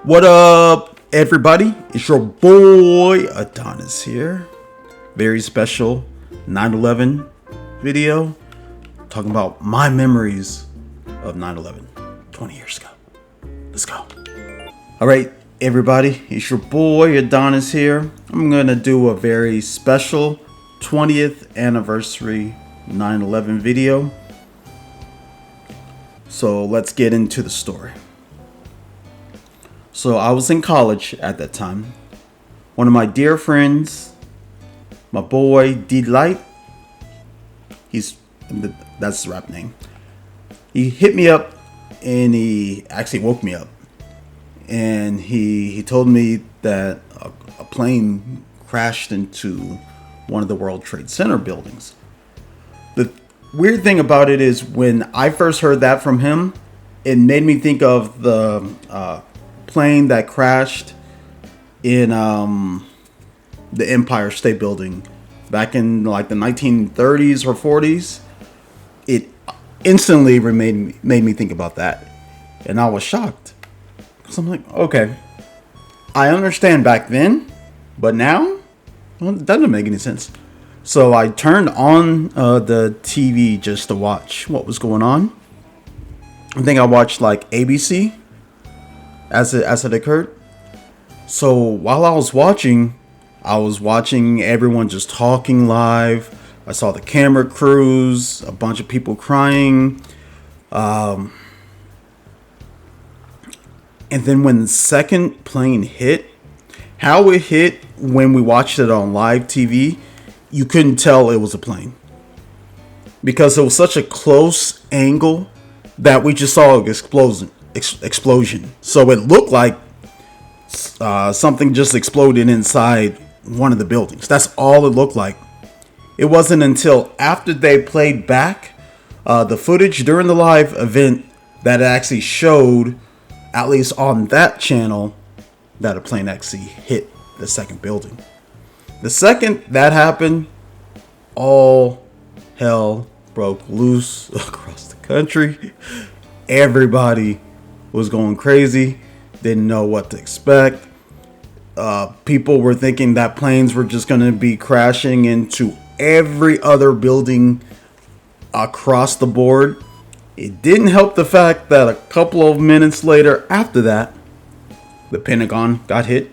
What up, everybody? It's your boy Adonis here. Very special 9/11 video talking about my memories of 9/11 20 years ago. Let's go. All right, everybody, it's your boy Adonis here. I'm gonna do a very special 20th anniversary 9/11 video. So let's get into the story. So I was in college at that time. One of my dear friends, my boy D-Light, that's his rap name. He hit me up and he actually woke me up. And he told me that a plane crashed into one of the World Trade Center buildings. The weird thing about it is when I first heard that from him, it made me think of the plane that crashed in the Empire State Building back in like the 1930s or 40s. It instantly made me think about that, and I was shocked because I'm like, okay, I understand back then, but now, well, that doesn't make any sense. So I turned on the TV just to watch what was going on. I think I watched like ABC as it occurred. So while I was watching everyone just talking live. I saw the camera crews, a bunch of people crying. And then when the second plane hit, how it hit when we watched it on live TV, you couldn't tell it was a plane. Because it was such a close angle that we just saw an explosion. So it looked like something just exploded inside one of the buildings. That's all it looked like. It wasn't until after they played back the footage during the live event that it actually showed, at least on that channel, that a plane actually hit the second building. The second that happened, all hell broke loose across the country. Everybody was going crazy, didn't know what to expect. People were thinking that planes were just going to be crashing into every other building across the board. It didn't help the fact that a couple of minutes later after that, the Pentagon got hit,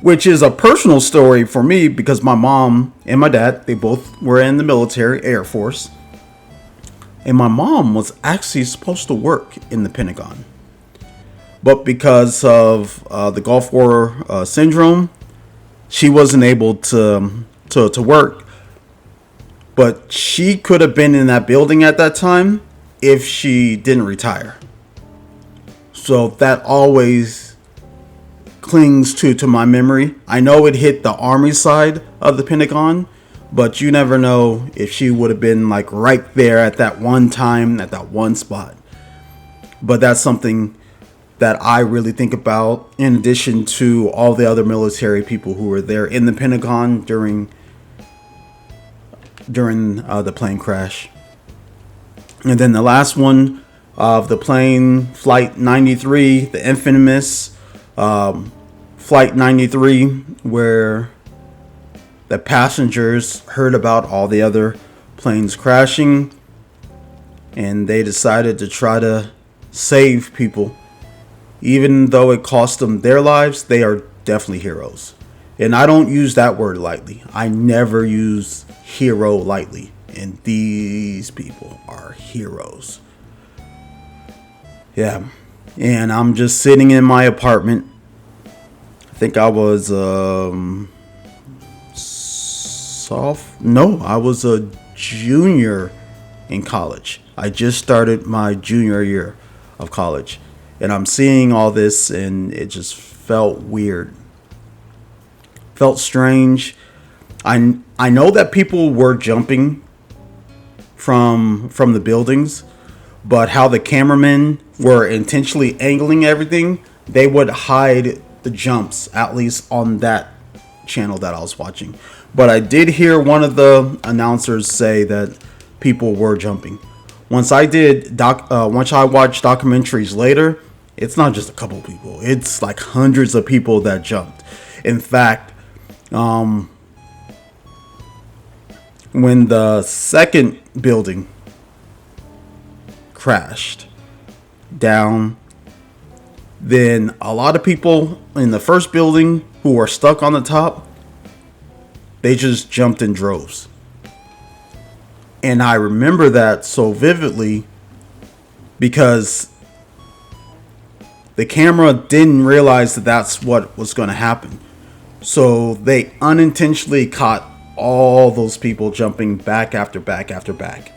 which is a personal story for me because my mom and my dad, they both were in the military, Air Force. And my mom was actually supposed to work in the Pentagon. But because of the Gulf War syndrome, she wasn't able to work. But she could have been in that building at that time if she didn't retire. So that always clings to my memory. I know it hit the Army side of the Pentagon, but you never know if she would have been like right there at that one time, at that one spot. But that's something that I really think about, in addition to all the other military people who were there in the Pentagon during the plane crash. And then the last one of the plane, Flight 93, the infamous Flight 93, where the passengers heard about all the other planes crashing and they decided to try to save people. Even though it cost them their lives, they are definitely heroes. And I don't use that word lightly. I never use hero lightly. And these people are heroes. Yeah. And I'm just sitting in my apartment. I think I was I was a junior in college. I just started my junior year of college. And I'm seeing all this and it just felt weird. Felt strange. I know that people were jumping from the buildings, but how the cameramen were intentionally angling everything, they would hide the jumps, at least on that channel that I was watching. But I did hear one of the announcers say that people were jumping. Once I watched documentaries later, It's not just a couple people. It's like hundreds of people that jumped. In fact, when the second building crashed down, then a lot of people in the first building who were stuck on the top, they just jumped in droves. And I remember that so vividly because the camera didn't realize that that's what was going to happen. So they unintentionally caught all those people jumping back after back after back.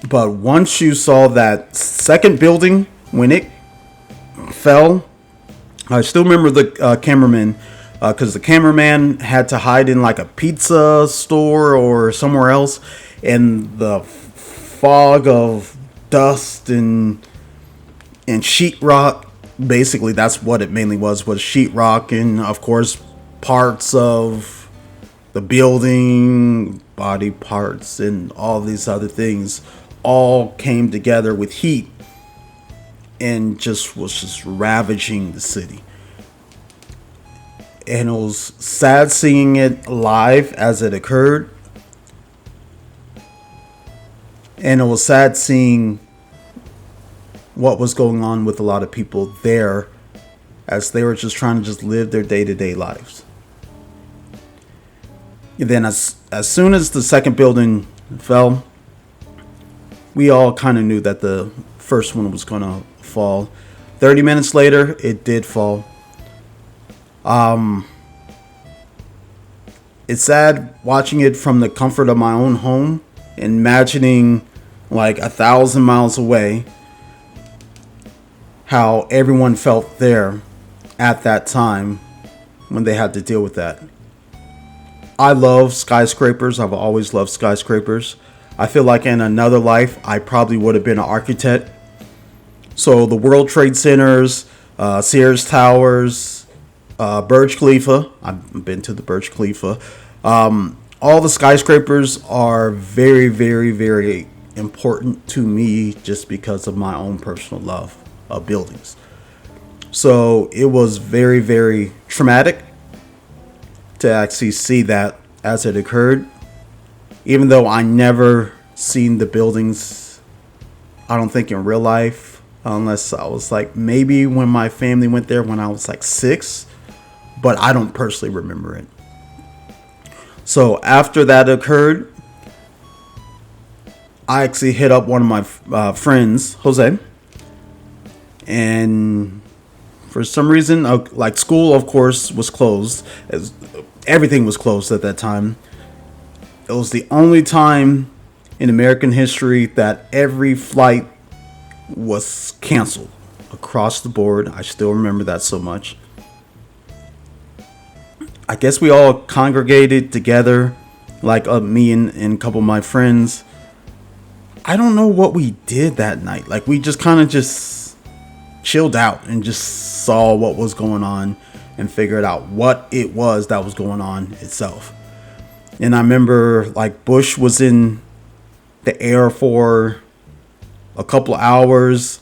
But once you saw that second building, when it fell, I still remember the cameraman, because the cameraman had to hide in like a pizza store or somewhere else, and the fog of dust and sheetrock. Basically, that's what it mainly was sheetrock, and of course parts of the building, body parts, and all these other things all came together with heat and was just ravaging the city. And it was sad seeing it live as it occurred. And it was sad seeing what was going on with a lot of people there as they were just trying to just live their day-to-day lives. And then as soon as the second building fell, we all kind of knew that the first one was going to fall. 30 minutes later, it did fall. It's sad watching it from the comfort of my own home, imagining like 1,000 miles away how everyone felt there at that time when they had to deal with that. I love skyscrapers. I've always loved skyscrapers. I feel like in another life, I probably would have been an architect. So the World Trade Centers, Sears Towers, Burj Khalifa. I've been to the Burj Khalifa. All the skyscrapers are very, very, very important to me just because of my own personal love of buildings. So it was very, very traumatic to actually see that as it occurred. Even though I never seen the buildings, I don't think in real life, unless I was like maybe when my family went there when I was like 6, but I don't personally remember it. So after that occurred, I actually hit up one of my friends, Jose, and for some reason, like school, of course, was closed. Everything was closed at that time. It was the only time in American history that every flight was canceled across the board. I still remember that so much. I guess we all congregated together, like me and a couple of my friends. I don't know what we did that night. Like we just kind of just chilled out and just saw what was going on and figured out what it was that was going on itself. And I remember like Bush was in the air for a couple of hours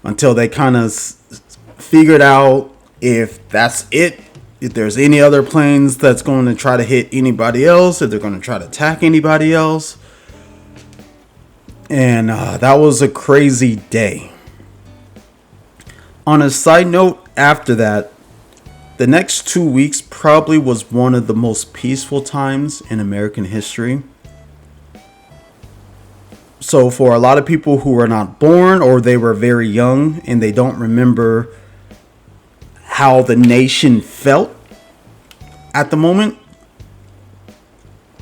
until they kind of figured out if that's it, if there's any other planes that's going to try to hit anybody else, if they're going to try to attack anybody else. And that was a crazy day. On a side note, after that, the next 2 weeks probably was one of the most peaceful times in American history. So for a lot of people who were not born or they were very young and they don't remember how the nation felt at the moment,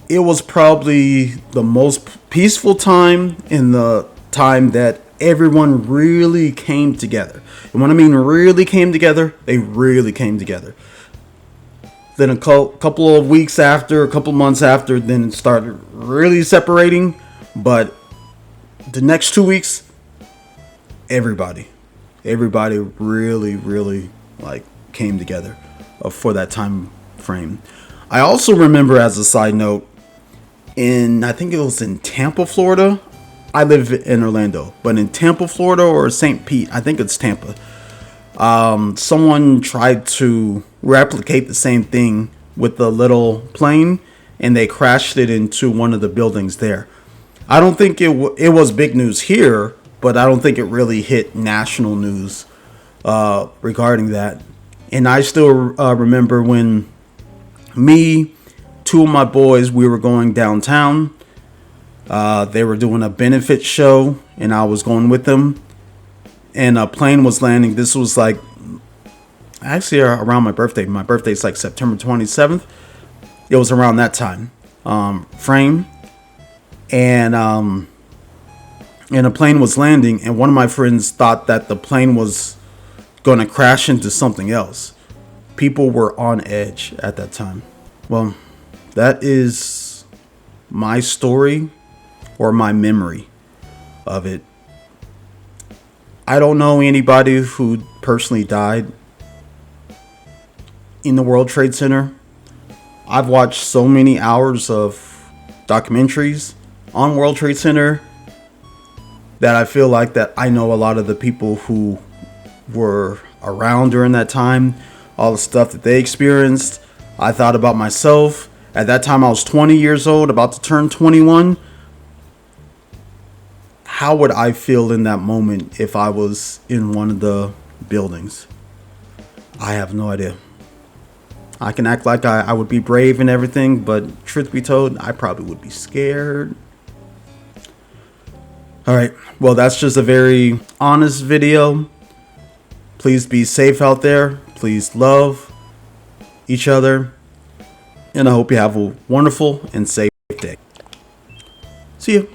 it was probably the most peaceful time in the time that everyone really came together. And when I mean really came together, they really came together. Then a couple of weeks after, a couple months after, then it started really separating. But the next 2 weeks, everybody really, really like came together for that time frame. I also remember, as a side note, I think it was in Tampa, Florida, I live in Orlando, but in Tampa, Florida, or St. Pete, I think it's Tampa. Someone tried to replicate the same thing with the little plane, and they crashed it into one of the buildings there. I don't think it was big news here, but I don't think it really hit national news regarding that. And I still remember when me, two of my boys, we were going downtown. They were doing a benefit show, and I was going with them. And a plane was landing. This was like actually around my birthday. My birthday's like September 27th. It was around that time frame. And a plane was landing, and one of my friends thought that the plane was going to crash into something else. People were on edge at that time. Well, that is my story, or my memory of it. I don't know anybody who personally died in the World Trade Center. I've watched so many hours of documentaries on World Trade Center that I feel like that I know a lot of the people who were around during that time, all the stuff that they experienced. I thought about myself. At that time I was 20 years old, about to turn 21. How would I feel in that moment if I was in one of the buildings? I have no idea. I can act like I would be brave and everything, but truth be told, I probably would be scared. Alright, well, that's just a very honest video. Please be safe out there. Please love each other. And I hope you have a wonderful and safe day. See you.